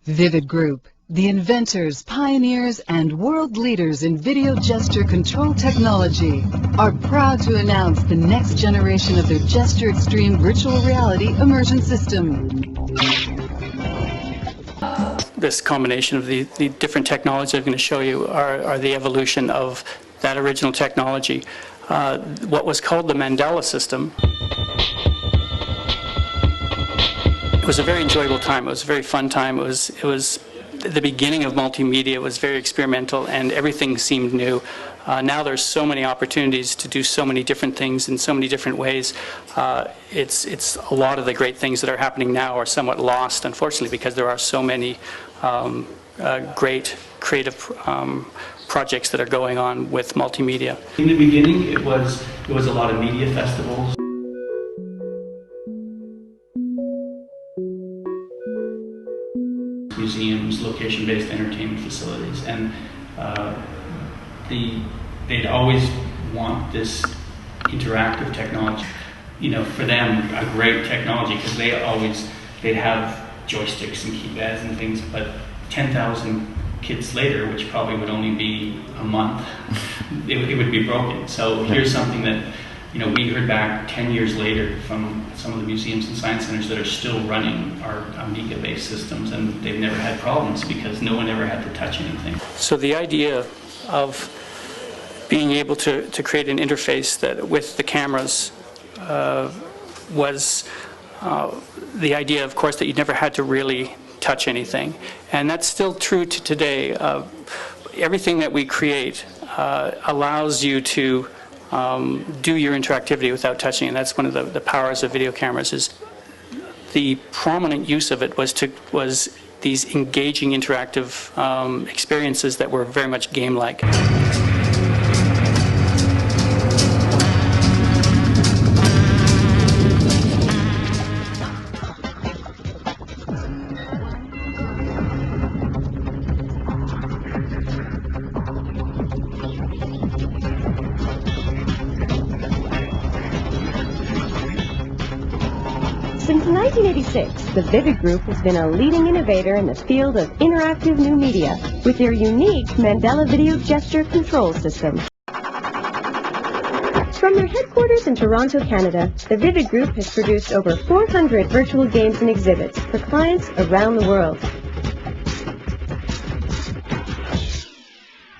Vivid Group, the inventors, pioneers, and world leaders in video gesture control technology, are proud to announce the next generation of their Gesture Extreme virtual reality immersion system. This combination of the different technologies I'm going to show you are the evolution of that original technology. What was called the Mandela system. It was a very enjoyable time. It was a very fun time. It was the beginning of multimedia. It was very experimental, and everything seemed new. Now there's so many opportunities to do so many different things in so many different ways. It's a lot of the great things that are happening now are somewhat lost, unfortunately, because there are so many great creative projects that are going on with multimedia. In the beginning, it was a lot of media festivals. Museums, location-based entertainment facilities, and they'd always want this interactive technology. You know, for them, a great technology, because they'd have joysticks and keypads and things, but 10,000 kids later, which probably would only be a month, it would be broken. So here's something that, you know, we heard back 10 years later from some of the museums and science centers that are still running our Amiga-based systems, and they've never had problems because no one ever had to touch anything. So the idea of being able to create an interface that with the cameras was the idea, of course, that you never had to really touch anything. And that's still true to today. Everything that we create allows you to do your interactivity without touching, and that's one of the powers of video cameras. Is the prominent use of it was these engaging interactive experiences that were very much game-like. Since 1986, the Vivid Group has been a leading innovator in the field of interactive new media with their unique Mandela video gesture control system. From their headquarters in Toronto, Canada, the Vivid Group has produced over 400 virtual games and exhibits for clients around the world.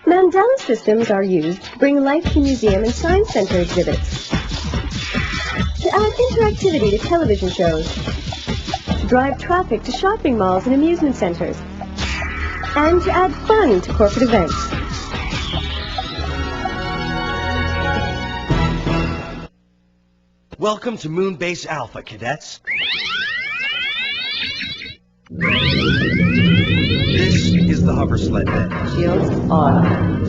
Mandela systems are used to bring life to museum and science center exhibits, to add interactivity to television shows, to drive traffic to shopping malls and amusement centers, and to add fun to corporate events. Welcome to Moonbase Alpha, cadets. This is the hover sled bed. Shields on.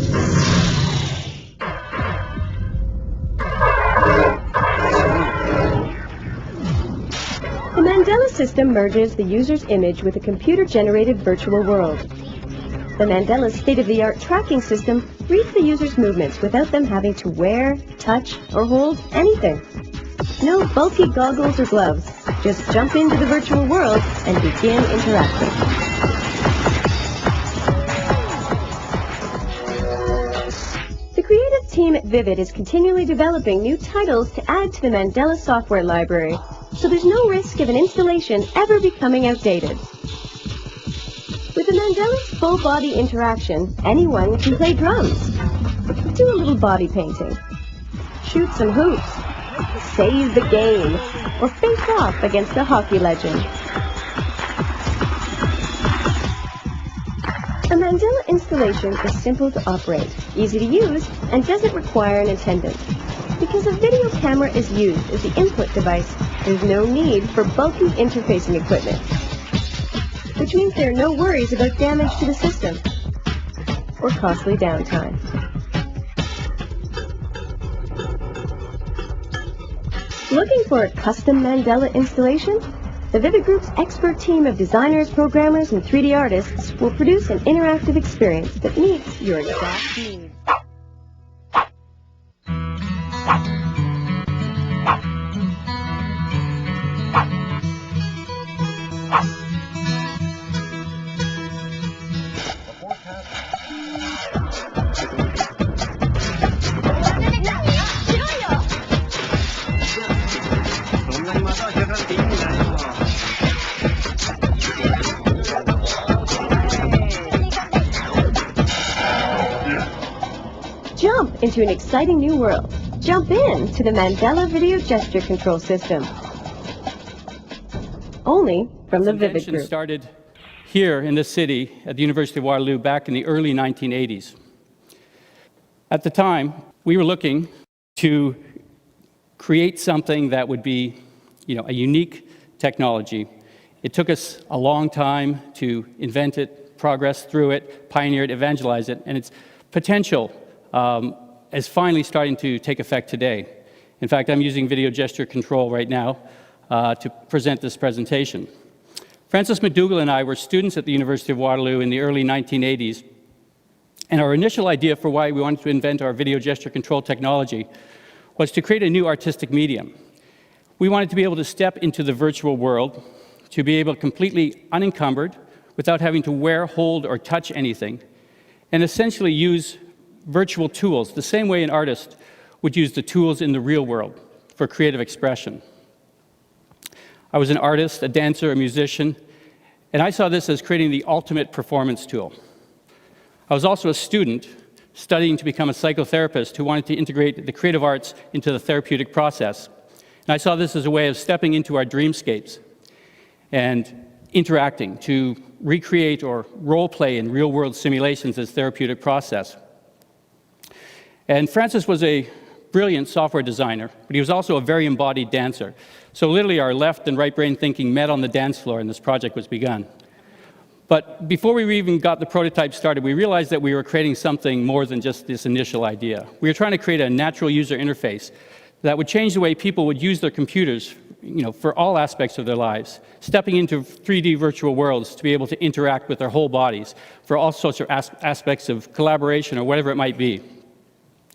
The Mandela system merges the user's image with a computer-generated virtual world. The Mandela's state-of-the-art tracking system reads the user's movements without them having to wear, touch, or hold anything. No bulky goggles or gloves. Just jump into the virtual world and begin interacting. The creative team at Vivid is continually developing new titles to add to the Mandela software library, so there's no risk of an installation ever becoming outdated. With the Mandela's full-body interaction, anyone can play drums, do a little body painting, shoot some hoops, save the game, or face off against a hockey legend. A Mandela installation is simple to operate, easy to use, and doesn't require an attendant. Because a video camera is used as the input device, there's no need for bulky interfacing equipment, which means there are no worries about damage to the system or costly downtime. Looking for a custom Mandela installation? The Vivid Group's expert team of designers, programmers, and 3D artists will produce an interactive experience that meets your exact needs. into an exciting new world. Jump in to the Mandela Video Gesture Control System. Only from the Vivid Invention Group. started here in this city at the University of Waterloo back in the early 1980s. At the time, we were looking to create something that would be, a unique technology. It took us a long time to invent it, progress through it, pioneer it, evangelize it, and its potential is finally starting to take effect today. In fact, I'm using video gesture control right now to present this presentation. Francis McDougall and I were students at the University of Waterloo in the early 1980s, and our initial idea for why we wanted to invent our video gesture control technology was to create a new artistic medium. We wanted to be able to step into the virtual world, to be able to completely unencumbered, without having to wear, hold, or touch anything, and essentially use virtual tools, the same way an artist would use the tools in the real world for creative expression. I was an artist, a dancer, a musician, and I saw this as creating the ultimate performance tool. I was also a student studying to become a psychotherapist who wanted to integrate the creative arts into the therapeutic process. And I saw this as a way of stepping into our dreamscapes and interacting to recreate or role play in real-world simulations as therapeutic process. And Francis was a brilliant software designer, but he was also a very embodied dancer. So literally our left and right brain thinking met on the dance floor and this project was begun. But before we even got the prototype started, we realized that we were creating something more than just this initial idea. We were trying to create a natural user interface that would change the way people would use their computers, for all aspects of their lives, stepping into 3D virtual worlds to be able to interact with their whole bodies for all sorts of aspects of collaboration or whatever it might be.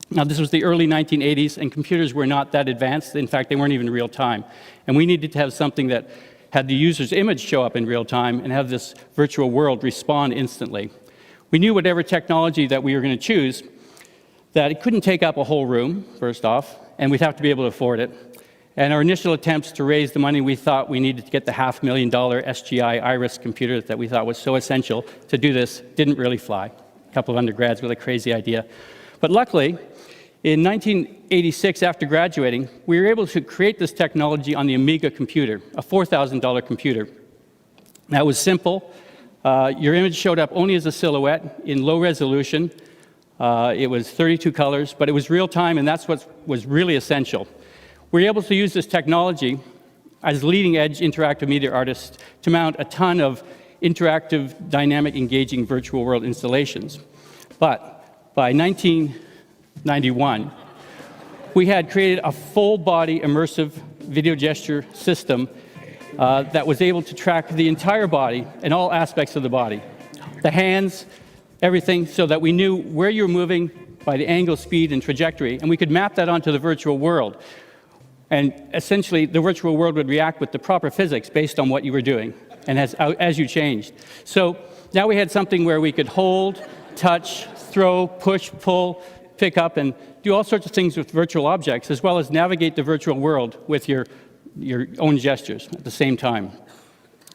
Now, this was the early 1980s, and computers were not that advanced. In fact, they weren't even real time. And we needed to have something that had the user's image show up in real time and have this virtual world respond instantly. We knew whatever technology that we were going to choose, that it couldn't take up a whole room, first off, and we'd have to be able to afford it. And our initial attempts to raise the money we thought we needed to get the $500,000 SGI Iris computer that we thought was so essential to do this didn't really fly. A couple of undergrads with a crazy idea. But luckily, in 1986, after graduating, we were able to create this technology on the Amiga computer, a $4,000 computer. That was simple. Your image showed up only as a silhouette in low resolution. It was 32 colors, but it was real time, and that's what was really essential. We were able to use this technology as leading-edge interactive media artists to mount a ton of interactive, dynamic, engaging virtual world installations. But by 1991, we had created a full-body immersive video gesture system that was able to track the entire body and all aspects of the body, the hands, everything, so that we knew where you were moving by the angle, speed, and trajectory, and we could map that onto the virtual world. And essentially, the virtual world would react with the proper physics based on what you were doing and as you changed. So now we had something where we could hold, touch, throw, push, pull, pick up, and do all sorts of things with virtual objects, as well as navigate the virtual world with your own gestures at the same time.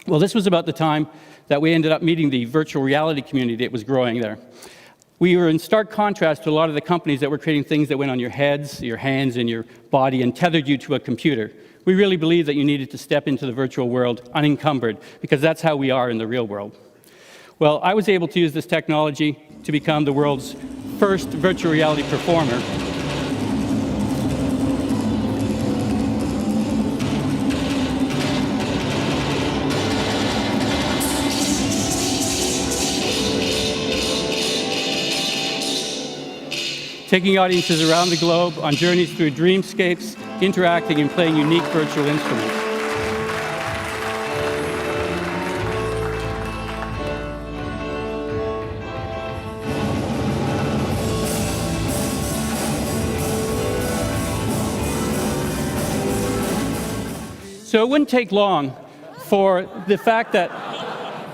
Well, this was about the time that we ended up meeting the virtual reality community that was growing there. We were in stark contrast to a lot of the companies that were creating things that went on your heads, your hands, and your body and tethered you to a computer. We really believed that you needed to step into the virtual world unencumbered, because that's how we are in the real world. Well, I was able to use this technology to become the world's first virtual reality performer. Taking audiences around the globe on journeys through dreamscapes, interacting and playing unique virtual instruments. So it wouldn't take long for the fact that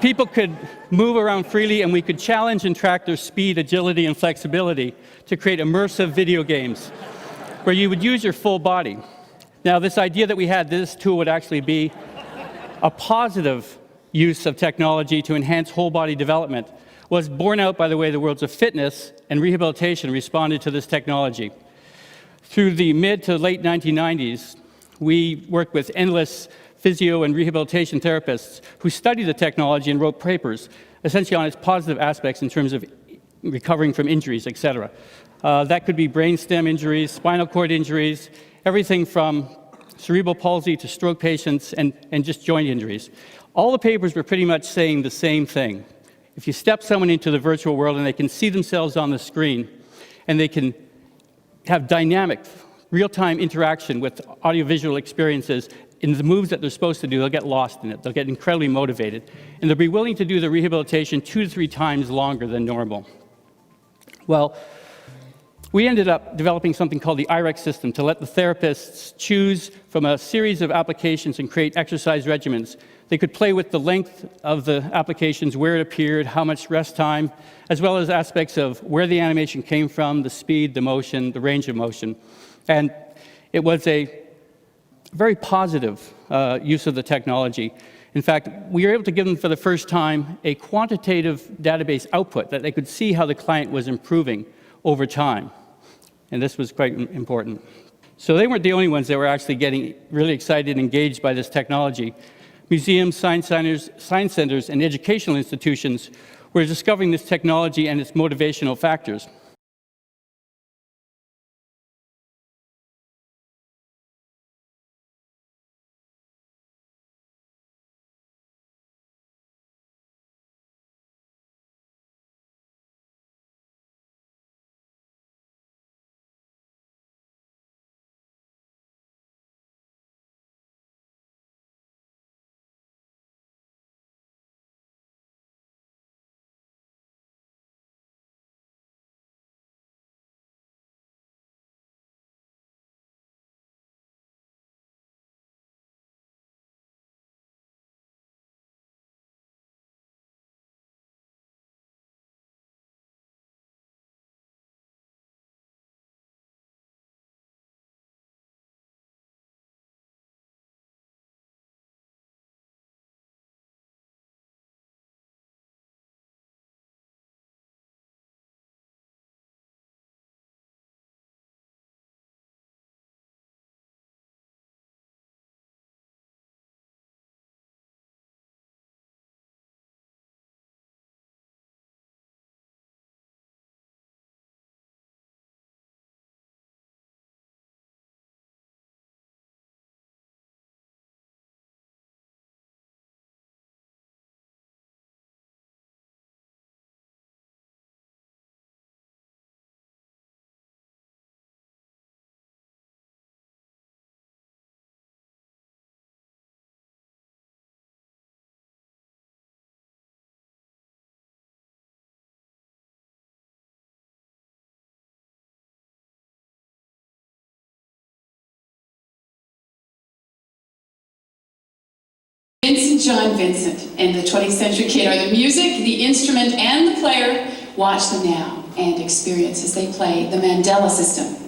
people could move around freely and we could challenge and track their speed, agility, and flexibility to create immersive video games where you would use your full body. Now, this idea that we had, this tool would actually be a positive use of technology to enhance whole body development, was borne out by the way the worlds of fitness and rehabilitation responded to this technology. Through the mid to late 1990s, we worked with endless physio and rehabilitation therapists who studied the technology and wrote papers, essentially on its positive aspects in terms of recovering from injuries, etc. That could be brainstem injuries, spinal cord injuries, everything from cerebral palsy to stroke patients and just joint injuries. All the papers were pretty much saying the same thing. If you step someone into the virtual world and they can see themselves on the screen and they can have dynamic, real-time interaction with audiovisual experiences in the moves that they're supposed to do, they'll get lost in it. They'll get incredibly motivated. And they'll be willing to do the rehabilitation 2 to 3 times longer than normal. Well, we ended up developing something called the IREX system to let the therapists choose from a series of applications and create exercise regimens. They could play with the length of the applications, where it appeared, how much rest time, as well as aspects of where the animation came from, the speed, the motion, the range of motion. And it was a very positive use of the technology. In fact, we were able to give them for the first time a quantitative database output that they could see how the client was improving over time. And this was quite important. So they weren't the only ones that were actually getting really excited and engaged by this technology. Museums, science centers, and educational institutions were discovering this technology and its motivational factors. Vincent and the 20th Century Kid are the music, the instrument, and the player. Watch them now and experience as they play the Mandela system.